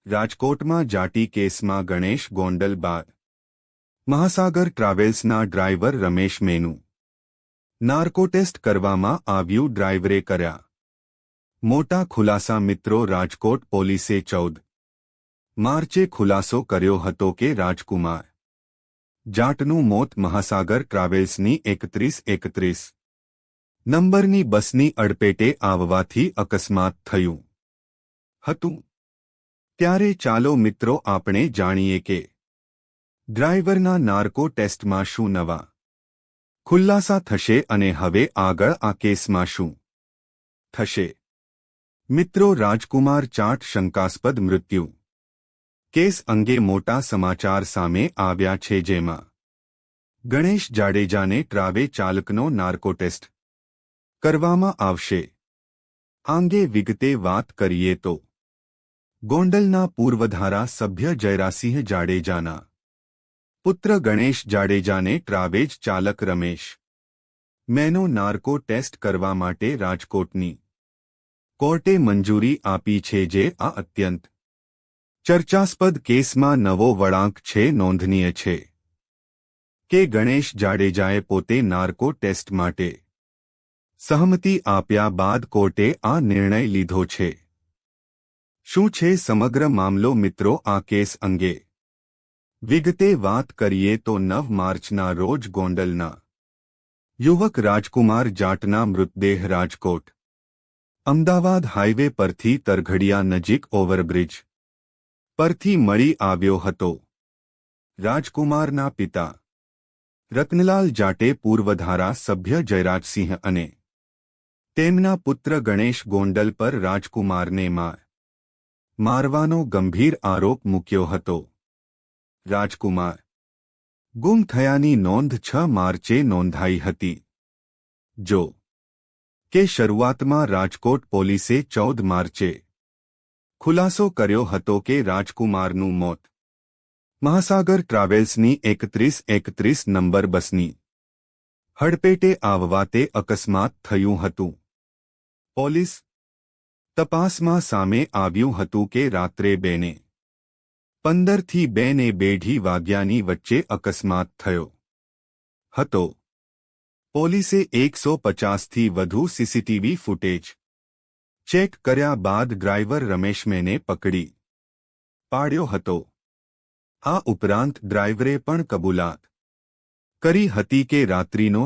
રાજકોટમાં જાટી કેસમાં ગણેશ ગોંડલ બાદ મહાસાગર ટ્રાવેલ્સના ડ્રાઈવર રમેશ મેનુ નાર્કો ટેસ્ટ કરવામાં આવ્યું, ડ્રાઈવરે કર્યા મોટા ખુલાસા. મિત્રો, રાજકોટ પોલીસે 14 માર્ચે ખુલાસો કર્યો હતો કે રાજકુમાર જાટનું મોત મહાસાગર ટ્રાવેલ્સની 3131 નંબરની બસની અડપેટે આવવાથી અકસ્માત થયું હતું. ત્યારે ચાલો મિત્રો આપણે જાણીએ કે ડ્રાઈવરના નાર્કો ટેસ્ટમાં શું નવા ખુલાસા થશે અને હવે આગળ આ કેસમાં શું થશે. મિત્રો, રાજકુમાર જાટ શંકાસ્પદ મૃત્યુ કેસ અંગે મોટા સમાચાર સામે આવ્યા છે, જેમાં ગણેશ જાડેજાને ટ્રાવે ચાલકનો નાર્કો ટેસ્ટ કરવામાં આવશે. આ અંગે વિગતે વાત કરીએ તો ગોંડલના પૂર્વ ધારાસભ્ય જયરાસિંહ જાડેજાના પુત્ર ગણેશ જાડેજાને ટ્રાવેજ ચાલક રમેશ મેનો નાર્કો ટેસ્ટ કરવા માટે રાજકોટની કોર્ટે મંજૂરી આપી છે, જે આ અત્યંત ચર્ચાસ્પદ કેસમાં નવો વળાંક છે. નોંધનીય છે કે ગણેશ જાડેજાએ પોતે નાર્કો ટેસ્ટ માટે સહમતિ આપ્યા બાદ કોર્ટે આ નિર્ણય લીધો છે. શું છે સમગ્ર મામલો? મિત્રો, આ કેસ અંગે વિગતે વાત કરીએ તો 9 માર્ચના રોજ ગોંડલના યુવક રાજકુમાર જાટના મૃતદેહ રાજકોટ અમદાવાદ હાઇવે પરથી તરઘડિયા નજીક ઓવરબ્રિજ પરથી મળી આવ્યો હતો. રાજકુમારના પિતા રત્નલાલ જાટે પૂર્વ ધારાસભ્ય જયરાજસિંહ અને તેમના પુત્ર ગણેશ ગોંડલ પર રાજકુમારને મારવાનો ગંભીર આરોપ મૂક્યો હતો. રાજકુમાર ગુમ થયાની નોંધ 6 માર્ચે નોંધાઈ હતી. જો કે શરૂઆતમાં રાજકોટ પોલીસે 14 માર્ચે ખુલાસો કર્યો હતો કે રાજકુમારનું મોત મહાસાગર ટ્રાવેલ્સની 3131 નંબર બસની હડપેટે આવવા તે અકસ્માત થયું હતું. પોલીસ તપાસમાં સામે આવ્યું હતું કે રાત્રે 2:15 થી 2:20 વાગ્યાની વચ્ચે અકસ્માત થયો હતો. પોલીસે 150 થી વધુ સીસીટીવી ફૂટેજ ચેક કર્યા બાદ ડ્રાઈવર રમેશ મેને પકડી પાડ્યો હતો. આ ઉપરાંત ડ્રાઈવરે પણ કબૂલાત કરી હતી કે રાત્રિનો